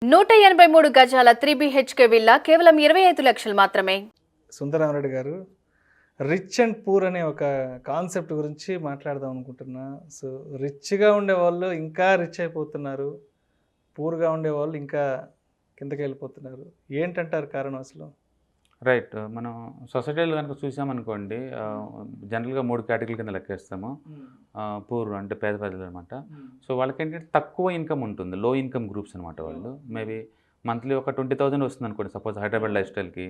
183 గజాల 3 BHK villa కేవలం 25 లక్షలు మాత్రమే. సుందరరామరెడ్డి గారు రిచ్ అండ్ పూర్ అనే ఒక కాన్సెప్ట్ గురించి మాట్లాడదాం అనుకుంటున్నా. సో రిచ్గా ఉండేవాళ్ళు ఇంకా రిచ్ అయిపోతున్నారు, పూర్గా ఉండేవాళ్ళు ఇంకా కిందకి వెళ్ళిపోతున్నారు. ఏంటంటారు కారణం అసలు? రైట్. మనం సొసైటీలో కనుక చూసామనుకోండి, జనరల్గా 3 కేటగిరీల కింద లెక్కేస్తాము. పూర్ అంటే పేద ప్రజలు అనమాట. సో వాళ్ళకి ఏంటంటే తక్కువ ఇన్కమ్ ఉంటుంది, లో ఇన్కమ్ గ్రూప్స్ అనమాట. వాళ్ళు మేబీ మంత్లీ ఒక 20,000 వస్తుంది అనుకోండి, సపోజ్ హైదరాబాద్ లైఫ్ స్టైల్కి.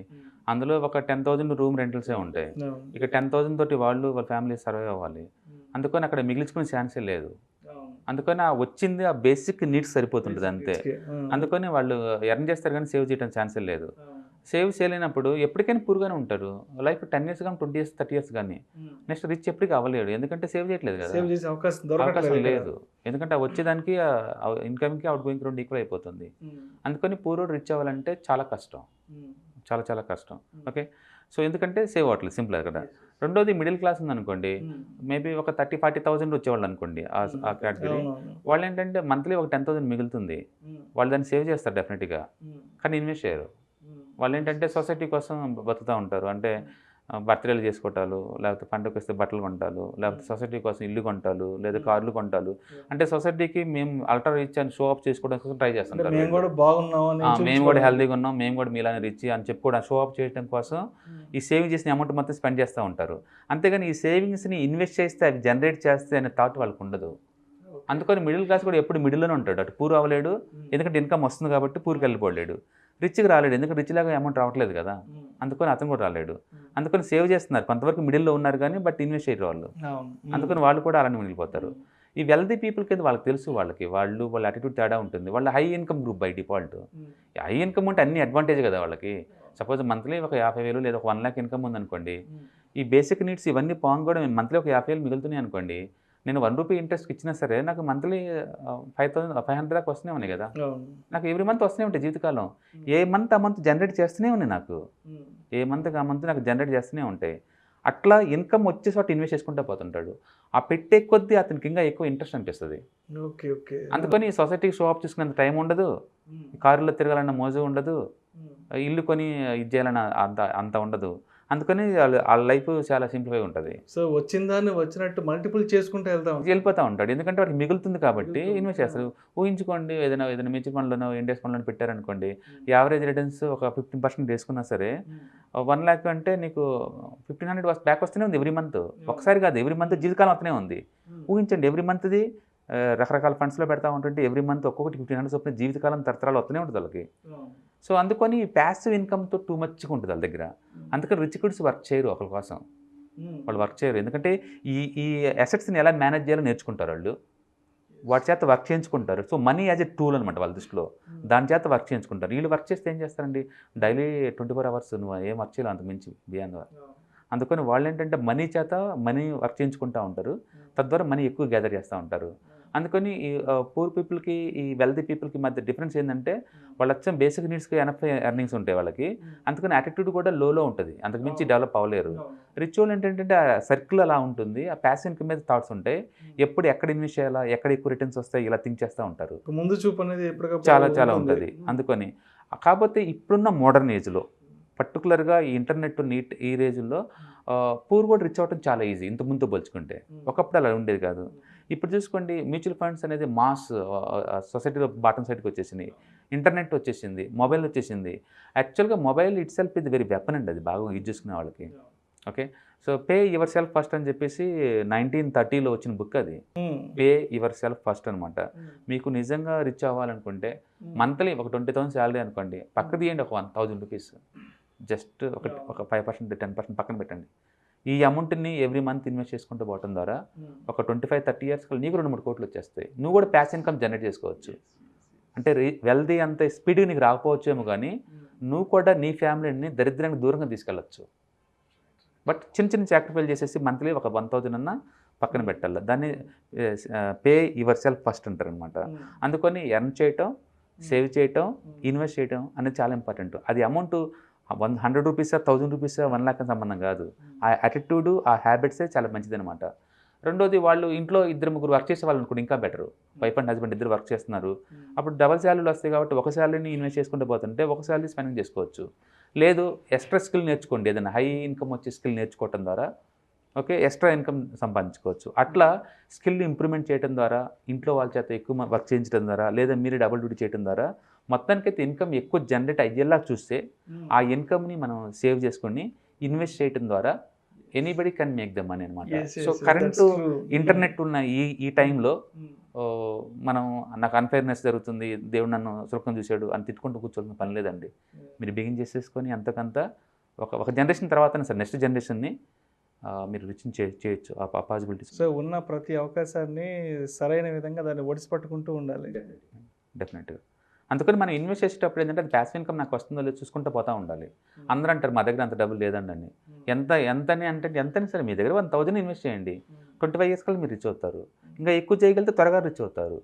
అందులో ఒక 10,000 రూమ్ రెంటల్సే ఉంటాయి. ఇక 10,000 తోటి వాళ్ళ ఫ్యామిలీ సర్వైవ్ అవ్వాలి. అందుకని అక్కడ మిగిల్చుకునే ఛాన్సే లేదు. అందుకని ఆ వచ్చింది ఆ బేసిక్ నీడ్స్ సరిపోతుంటుంది అంతే. అందుకని వాళ్ళు ఎర్న్ చేస్తారు కానీ సేవ్ చేయడానికి ఛాన్సే లేదు. సేవ్ చేయలేనప్పుడు ఎప్పటికైనా పూర్గానే ఉంటారు. లైఫ్ 10 years కానీ 20 years 30 years కానీ నెక్స్ట్ రిచ్ ఎప్పటికీ అవ్వలేడు, ఎందుకంటే సేవ్ చేయట్లేదు కదా, అవకాశం లేదు. ఎందుకంటే ఆ వచ్చేదానికి ఇన్కమ్కి అవుట్ గోయింగ్ రెండు ఈక్వల్ అయిపోతుంది. అందుకని పూర్వోడు రిచ్ అవ్వాలంటే చాలా కష్టం, చాలా చాలా కష్టం. ఓకే, సో ఎందుకంటే సేవ్ అవ్వట్లేదు, సింపుల్ అక్కడ. రెండోది మిడిల్ క్లాస్ ఉందనుకోండి, మేబీ ఒక 30,000-40,000 వచ్చేవాళ్ళు అనుకోండి ఆ కేటగిరీ. వాళ్ళు ఏంటంటే మంత్లీ ఒక 10,000 మిగులుతుంది, వాళ్ళు దాన్ని సేవ్ చేస్తారు డెఫినెట్గా, కానీ ఇన్వెస్ట్ చేయరు. వాళ్ళు ఏంటంటే సొసైటీ కోసం బతుకుతూ ఉంటారు. అంటే బర్త్డేలు చేసుకోవటాలు, లేకపోతే పండుగ వస్తే బట్టలు కొంటాలు, లేకపోతే సొసైటీ కోసం ఇల్లు కొంటాలు, లేదా కార్లు కొంటాలు. అంటే సొసైటీకి మేము అల్ట్రా రిచ్ అని షో ఆఫ్ చేసుకోవడం కోసం ట్రై చేస్తుంటారు. మేము కూడా హెల్తీగా ఉన్నాం, మేము కూడా మీలానే రిచ్ అని చెప్పుకోవడం, షో ఆఫ్ చేయడం కోసం ఈ సేవింగ్ చేసిన అమౌంట్ మొత్తం స్పెండ్ చేస్తూ ఉంటారు. అంతేగాని ఈ సేవింగ్స్ని ఇన్వెస్ట్ చేస్తే అవి జనరేట్ చేస్తే అనే థాట్ వాళ్ళకు ఉండదు. అందుకని మిడిల్ క్లాస్ కూడా ఎప్పుడు మిడిల్లోనే ఉంటాడు. అటు పూర్ అవ్వలేడు, ఎందుకంటే ఇన్కమ్ వస్తుంది కాబట్టి పూర్కి వెళ్ళిపోలేడు. రిచ్కి రాలేడు, ఎందుకంటే రిచ్ లాగా అమౌంట్ రావట్లేదు కదా, అందుకని అతను కూడా రాలేడు. అందుకని సేవ్ చేస్తున్నారు, కొంతవరకు మిడిల్లో ఉన్నారు కానీ బట్ ఇన్వెస్ట్ చేయరు వాళ్ళు. అందుకని వాళ్ళు కూడా అలానే మిగిలిపోతారు. ఈ వెల్దీ పీపుల్కి అయితే వాళ్ళకి తెలుసు, వాళ్ళ యాటిట్యూడ్ తేడా ఉంటుంది. వాళ్ళ high income group by default. High income ఉంటే అన్ని అడ్వాంటేజ్ కదా వాళ్ళకి. సపోజ్ మంత్లీ ఒక 50,000 లేదా ఒక 1 lakh ఇన్కమ్ ఉందనుకోండి, ఈ బేసిక్ నీడ్స్ ఇవన్నీ పాంగ్ కూడా మంత్లీ ఒక 50,000 మిగులుతున్నాయి అనుకోండి, నేను 1 రూపీ ఇంట్రెస్ట్కి ఇచ్చినా సరే నాకు మంత్లీ 500 దాకా వస్తూనే ఉన్నాయి కదా, నాకు ఎవ్రీ మంత్ వస్తూనే ఉంటాయి జీవితకాలం. ఏ మంత్ ఆ మంత్ జనరేట్ చేస్తూనే ఉన్నాయి, నాకు ఏ మంత్కి ఆ మంత్ నాకు జనరేట్ చేస్తూనే ఉంటాయి. అట్లా ఇన్కమ్ వచ్చే చోట ఇన్వెస్ట్ చేసుకుంటూ పోతుంటాడు. ఆ పెట్టే కొద్దీ అతనికి ఇంకా ఎక్కువ ఇంట్రెస్ట్ అనిపిస్తుంది. అందుకని సొసైటీకి షో ఆఫ్ చేసుకునేంత టైం ఉండదు, కారులో తిరగాలన్న మోజు ఉండదు, ఇల్లు కొని ఇది చేయాలన్న అంత ఉండదు. అందుకని వాళ్ళ లైఫ్ చాలా సింప్లిఫై ఉంటుంది. సో వచ్చిన దాన్ని వచ్చినట్టు మల్టిపుల్ చేసుకుంటూ వెళ్ళిపోతూ ఉంటాడు, ఎందుకంటే వాడికి మిగులుతుంది కాబట్టి ఇన్వెస్ట్ చేస్తారు. ఊహించుకోండి, ఏదైనా మ్యూచువల్ ఫండ్లోనో ఇండెక్స్ ఫండ్లోనో పెట్టారనుకోండి, యావరేజ్ రిటర్న్స్ ఒక 15% వేసుకున్నా సరే 1 lakh అంటే నీకు 1,500 బ్యాక్ వస్తూనే ఉంది ఎవ్రీ మంత్. ఒకసారి కాదు, ఎవ్రీ మంత్ జీవితకాలం వస్తూనే ఉంది. ఊహించండి, ఎవ్రీ మంత్ది రకరకాల ఫండ్స్లో పెడతా ఉంటుంటే ఎవ్రీ మంత్ ఒక్కొక్కటి 1,500 చొప్పున జీవితకాలం తరతరాలు వస్తూనే ఉంటుంది వాళ్ళకి. సో అందుకని ప్యాసివ్ ఇన్కమ్తో టూ మచ్గా ఉంటుంది వాళ్ళ దగ్గర. అందుకని రిచ్ కిడ్స్ వర్క్ చేయరు ఒకరి కోసం, వాళ్ళు వర్క్ చేయరు. ఎందుకంటే ఈ అసెట్స్ని ఎలా మేనేజ్ చేయాలో నేర్చుకుంటారు వాళ్ళు, వాటి చేత వర్క్ చేయించుకుంటారు. So money as a tool అనమాట వాళ్ళ దృష్టిలో, దాని చేత వర్క్ చేయించుకుంటారు. వీళ్ళు వర్క్ చేస్తే ఏం చేస్తారండి, డైలీ 24 hours నువ్వు ఏం వర్క్ చేయాలి అంత మించి బియాండ్. అందుకని వాళ్ళు ఏంటంటే మనీ వర్క్ చేయించుకుంటూ ఉంటారు, తద్వారా మనీ ఎక్కువ గ్యాదర్ చేస్తూ ఉంటారు. అందుకని ఈ పూర్ పీపుల్కి ఈ వెల్తీ పీపుల్కి మధ్య డిఫరెన్స్ ఏంటంటే, వాళ్ళు వచ్చే బేసిక్ నీడ్స్కి ఎనఫ్ ఎర్నింగ్స్ ఉంటాయి వాళ్ళకి, అందుకని యాటిట్యూడ్ కూడా లోలో ఉంటుంది, అంతకుమించి డెవలప్ అవ్వలేరు. రిచ్ వాళ్ళు ఏంటంటే ఆ సర్కిల్ అలా ఉంటుంది, ఆ ప్యాసివ్ ఇన్కమ్ మీద థాట్స్ ఉంటాయి, ఎప్పుడు ఎక్కడ ఇన్వెస్ట్ చేయాలా, ఎక్కడ ఎక్కువ రిటర్న్స్ వస్తాయి ఇలా థింక్ చేస్తూ ఉంటారు. ముందు చూపు అనేది చాలా ఉంటుంది. అందుకని కాకపోతే ఇప్పుడున్న మోడర్న్ ఏజ్లో పర్టికులర్గా ఈ ఇంటర్నెట్ నీట్ ఈ రేంజ్లో పూర్ కూడా రిచ్ అవ్వడం చాలా ఈజీ, ఇంత ముందు పోల్చుకుంటే. ఒకప్పుడు అలా ఉండేది కాదు. ఇప్పుడు చూసుకోండి, మ్యూచువల్ ఫండ్స్ అనేది మాస్ సొసైటీలో బాటమ్ సైడ్కి వచ్చేసింది, ఇంటర్నెట్ వచ్చేసింది, మొబైల్ వచ్చేసింది. యాక్చువల్గా మొబైల్ ఇట్ సెల్ఫ్ ఇది వెరీ వెపన్ అండి, అది బాగా యూజ్ చేసుకునే వాళ్ళకి. Okay, so pay your self first అని చెప్పేసి 1930లో వచ్చిన బుక్ అది. పే యువర్ సెల్ఫ్ ఫస్ట్ అనమాట. మీకు నిజంగా రిచ్ అవ్వాలనుకుంటే మంత్లీ ఒక 20,000 శాలరీ అనుకోండి, పక్క తీయండి ఒక 1,000 రూపీస్, జస్ట్ ఒక 5% 10% పక్కన పెట్టండి. ఈ అమౌంట్ని ఎవ్రీ మంత్ ఇన్వెస్ట్ చేసుకుంటూ పోవడం ద్వారా ఒక 25-30 years నీకు 2-3 కోట్లు వచ్చేస్తాయి. నువ్వు కూడా ప్యాసివ్ ఇన్కమ్ జనరేట్ చేసుకోవచ్చు. అంటే వెల్దీ అంత స్పీడ్గా నీకు రాకపోవచ్చేమో కానీ నువ్వు కూడా నీ ఫ్యామిలీని దరిద్రానికి దూరంగా తీసుకెళ్ళచ్చు. బట్ చిన్న సాక్రిఫైస్ చేసేసి మంత్లీ ఒక 1,000 అన్నా పక్కన పెట్టాలి. దాన్ని పే యువర్ సెల్ఫ్ ఫస్ట్ అంటారు అనమాట. అందుకని ఎర్న్ చేయటం, సేవ్ చేయటం, ఇన్వెస్ట్ చేయటం అనేది చాలా ఇంపార్టెంట్. అది అమౌంట్ 100 రూపీసా 1,000 రూపీసా 1 lakh అని సంబంధం కాదు, ఆ యాటిట్యూడు ఆ హ్యాబిట్సే చాలా మంచిది అనమాట. రెండోది వాళ్ళు ఇంట్లో ఇద్దరు ముగ్గురు వర్క్ చేసే వాళ్ళు అనుకోండి ఇంకా బెటర్. వైఫ్ అండ్ హస్బెండ్ ఇద్దరు వర్క్ చేస్తున్నారు, అప్పుడు డబల్ శాలరీలు వస్తాయి కాబట్టి ఒక శాలరీని ఇన్వెస్ట్ చేసుకుంటూ పోతుంటే ఒక శాలరీ స్పెండింగ్ చేసుకోవచ్చు. లేదు ఎక్స్ట్రా స్కిల్ నేర్చుకోండి, ఏదైనా హై ఇన్కమ్ వచ్చే స్కిల్ నేర్చుకోవటం ద్వారా ఓకే ఎక్స్ట్రా ఇన్కమ్ సంపాదించుకోవచ్చు. అట్లా స్కిల్ ఇంప్రూవ్మెంట్ చేయడం ద్వారా, ఇంట్లో వాళ్ళ చేత ఎక్కువ వర్క్ చేయించడం ద్వారా, లేదా మీరే డబుల్ డ్యూటీ చేయడం ద్వారా మొత్తానికైతే ఇన్కమ్ ఎక్కువ జనరేట్ అయ్యేలా చూస్తే ఆ ఇన్కమ్ని మనం సేవ్ చేసుకొని ఇన్వెస్ట్ చేయడం ద్వారా anybody can make the money అనమాట. సో కరెంటు ఇంటర్నెట్ ఉన్న ఈ టైంలో మనం నాకు అన్ఫెయిర్నెస్ జరుగుతుంది, దేవుడు నన్ను సులభం చూశాడు అని తిట్టుకుంటూ కూర్చోవాల్సిన పని లేదండి. మీరు బిగిన్ చేసేసుకొని అంతకంత ఒక జనరేషన్ తర్వాత సార్ నెక్స్ట్ జనరేషన్ని మీరు రిచింగ్ చేయొచ్చు ఆ పాసిబిలిటీస్. సో ఉన్న ప్రతి అవకాశాన్ని సరైన విధంగా దాన్ని ఒడిసి పట్టుకుంటూ ఉండాలి. డెఫినెట్గా. అందుకని మనం ఇన్వెస్ట్ చేసేటప్పుడు ఏంటంటే అది ప్యాసివ్ ఇన్కమ్ నాకు వస్తుందో లేదో చూసుకుంటూ పోతూ ఉండాలి. అందరూ అంటారు మా దగ్గర అంత డబ్బులు లేదండి అని. ఎంతని అంటే ఎంతని సరే మీ దగ్గర 1000 ఇన్వెస్ట్ చేయండి, 25 years కల్లా మీరు రిచ్ అవుతారు. ఇంకా ఎక్కువ చేయగలిగితే త్వరగా రిచ్ అవుతారు.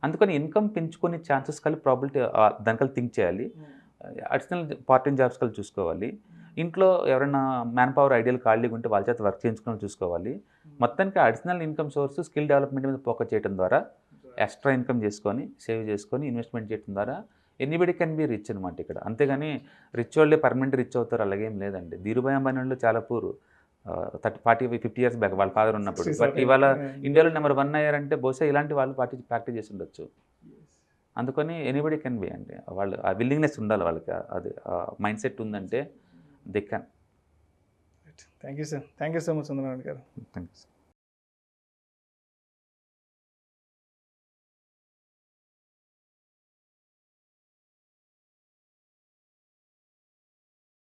అందుకని ఇన్కమ్ పెంచుకునే ఛాన్సెస్ కలిపి ప్రాబిలిటీ దానికల్లా థింక్ చేయాలి. అడిషనల్ పార్ట్ టైం జాబ్స్ కలిసి చూసుకోవాలి. ఇంట్లో ఎవరైనా మ్యాన్ పవర్ ఐడియల్ ఖాళీగా ఉంటే వాళ్ళ చేత వర్క్ చేయించుకుని చూసుకోవాలి. మొత్తానికి additional income source skill development మీద ఫోకస్ చేయడం ద్వారా ఎక్స్ట్రా ఇన్కమ్ చేసుకొని సేవ్ చేసుకొని ఇన్వెస్ట్మెంట్ చేయడం ద్వారా ఎనీబడి కెన్ బి రిచ్ అనమాట ఇక్కడ. అంతేగాని రిచ్ వాళ్ళే పర్మనెంట్ రిచ్ అవుతారు అలాగేం లేదండి. ధీరుభాయ్ అంబానీ వాళ్ళు చాలా పూర్ 40-50 years బ్యాక్ వాళ్ళ ఫాదర్ ఉన్నప్పుడు. బట్ ఇవాళ ఇండియాలో నెంబర్ 1 అయ్యారంటే బహుశా ఇలాంటి వాళ్ళు ప్రాక్టీస్ చేసి ఉండొచ్చు. అందుకని ఎనీబడి కెన్ బి అండి. వాళ్ళు ఆ విల్లింగ్నెస్ ఉండాలి వాళ్ళకి, అది మైండ్ సెట్ ఉందంటే they can. Thank you sir, thank you so much Chandranarayana garu. Thank you.